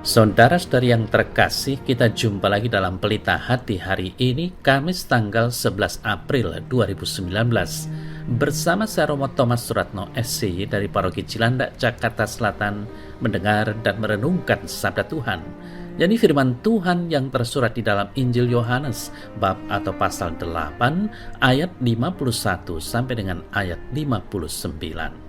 Saudara-saudari yang terkasih, kita jumpa lagi dalam Pelita Hati hari ini, Kamis tanggal 11 April 2019. Bersama saya Romo Thomas Suratno SC dari Paroki Cilandak, Jakarta Selatan, mendengar dan merenungkan sabda Tuhan. Jadi firman Tuhan yang tersurat di dalam Injil Yohanes, bab atau pasal 8, ayat 51 sampai dengan ayat 59.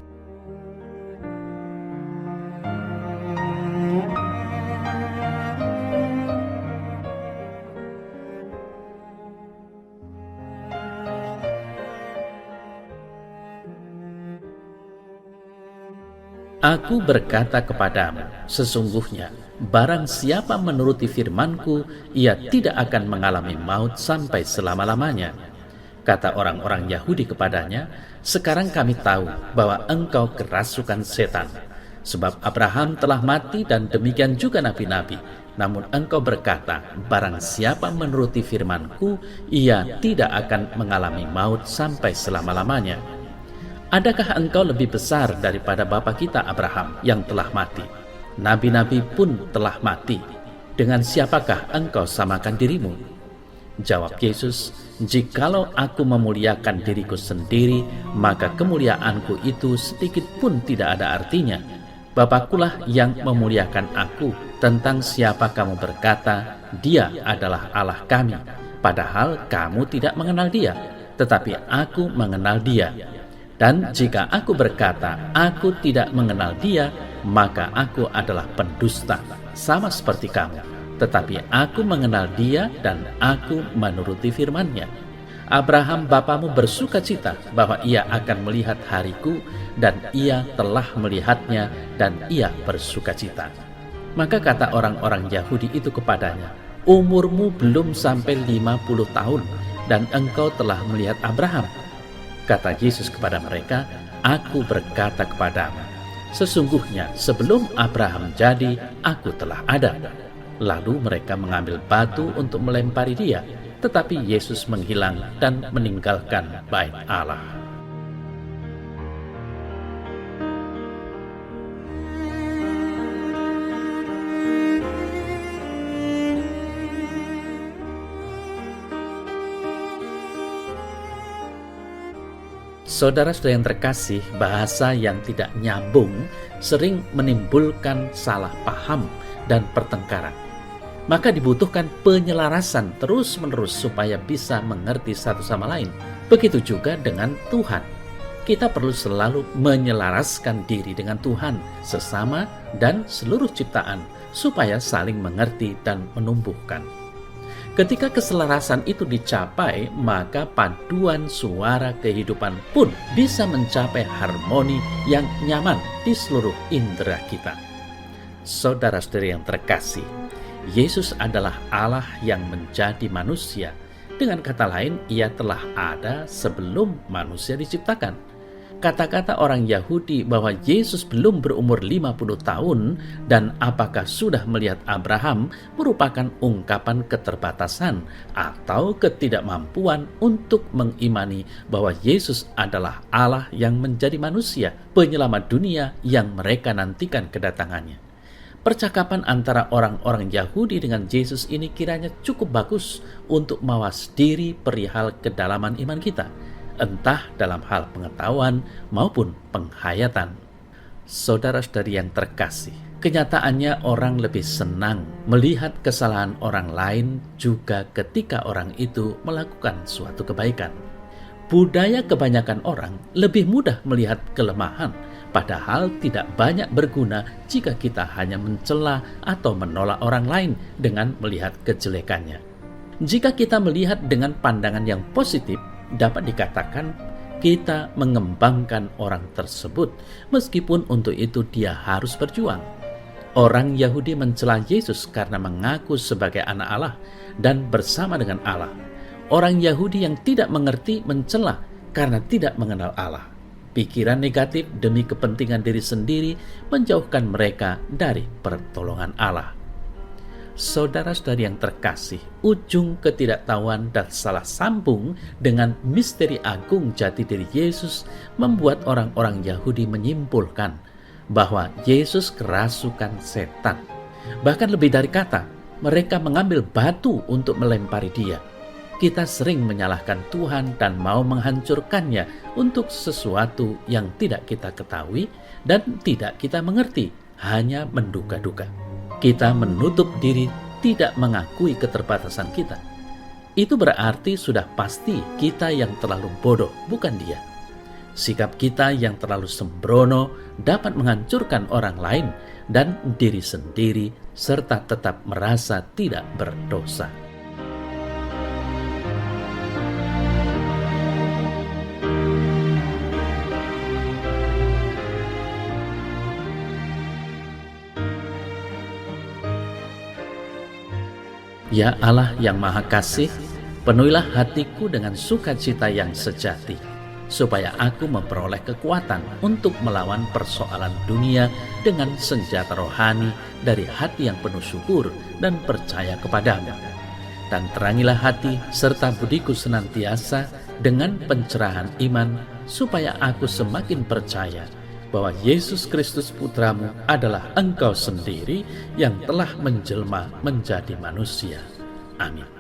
Aku berkata kepadamu, sesungguhnya barang siapa menuruti firman-Ku, ia tidak akan mengalami maut sampai selama-lamanya. Kata orang-orang Yahudi kepadanya, sekarang kami tahu bahwa engkau kerasukan setan. Sebab Abraham telah mati dan demikian juga nabi-nabi. Namun engkau berkata, barang siapa menuruti firman-Ku, ia tidak akan mengalami maut sampai selama-lamanya. Adakah engkau lebih besar daripada bapa kita Abraham yang telah mati? Nabi-nabi pun telah mati. Dengan siapakah engkau samakan dirimu? Jawab Yesus, jikalau aku memuliakan diriku sendiri, maka kemuliaanku itu sedikit pun tidak ada artinya. Bapakulah yang memuliakan aku. Tentang siapa kamu berkata, dia adalah Allah kami, padahal kamu tidak mengenal dia, tetapi aku mengenal dia. Dan jika aku berkata, aku tidak mengenal dia, maka aku adalah pendusta, sama seperti kamu. Tetapi aku mengenal dia dan aku menuruti firman-Nya. Abraham bapamu bersuka cita bahwa ia akan melihat hariku, dan ia telah melihatnya dan ia bersuka cita. Maka kata orang-orang Yahudi itu kepadanya, umurmu belum sampai 50 tahun, dan engkau telah melihat Abraham. Kata Yesus kepada mereka, aku berkata kepadamu, sesungguhnya sebelum Abraham jadi, aku telah ada. Lalu mereka mengambil batu untuk melempari dia, tetapi Yesus menghilang dan meninggalkan bait Allah. Saudara-saudara yang terkasih, bahasa yang tidak nyambung sering menimbulkan salah paham dan pertengkaran. Maka dibutuhkan penyelarasan terus-menerus supaya bisa mengerti satu sama lain. Begitu juga dengan Tuhan. Kita perlu selalu menyelaraskan diri dengan Tuhan, sesama, dan seluruh ciptaan supaya saling mengerti dan menumbuhkan. Ketika keselarasan itu dicapai, maka paduan suara kehidupan pun bisa mencapai harmoni yang nyaman di seluruh indera kita. Saudara-saudari yang terkasih, Yesus adalah Allah yang menjadi manusia. Dengan kata lain, ia telah ada sebelum manusia diciptakan. Kata-kata orang Yahudi bahwa Yesus belum berumur 50 tahun dan apakah sudah melihat Abraham merupakan ungkapan keterbatasan atau ketidakmampuan untuk mengimani bahwa Yesus adalah Allah yang menjadi manusia, penyelamat dunia yang mereka nantikan kedatangannya. Percakapan antara orang-orang Yahudi dengan Yesus ini kiranya cukup bagus untuk mawas diri perihal kedalaman iman kita, entah dalam hal pengetahuan maupun penghayatan. Saudara-saudari yang terkasih, kenyataannya orang lebih senang melihat kesalahan orang lain juga ketika orang itu melakukan suatu kebaikan. Budaya kebanyakan orang lebih mudah melihat kelemahan, padahal tidak banyak berguna jika kita hanya mencela atau menolak orang lain dengan melihat kejelekannya. Jika kita melihat dengan pandangan yang positif, dapat dikatakan kita mengembangkan orang tersebut, meskipun untuk itu dia harus berjuang. Orang Yahudi mencela Yesus karena mengaku sebagai anak Allah dan bersama dengan Allah. Orang Yahudi yang tidak mengerti mencela karena tidak mengenal Allah. Pikiran negatif demi kepentingan diri sendiri menjauhkan mereka dari pertolongan Allah. Saudara-saudari yang terkasih, ujung ketidaktahuan dan salah sambung dengan misteri agung jati diri Yesus membuat orang-orang Yahudi menyimpulkan bahwa Yesus kerasukan setan. Bahkan lebih dari kata, mereka mengambil batu untuk melempari dia. Kita sering menyalahkan Tuhan dan mau menghancurkannya untuk sesuatu yang tidak kita ketahui dan tidak kita mengerti, hanya menduga-duga. Kita menutup diri, tidak mengakui keterbatasan kita. Itu berarti sudah pasti kita yang terlalu bodoh, bukan dia. Sikap kita yang terlalu sembrono dapat menghancurkan orang lain dan diri sendiri, serta tetap merasa tidak berdosa. Ya Allah yang Maha Kasih, penuhilah hatiku dengan sukacita yang sejati, supaya aku memperoleh kekuatan untuk melawan persoalan dunia dengan senjata rohani dari hati yang penuh syukur dan percaya kepadamu. Dan terangilah hati serta budiku senantiasa dengan pencerahan iman, supaya aku semakin percaya bahwa Yesus Kristus Putramu adalah Engkau sendiri yang telah menjelma menjadi manusia. Amin.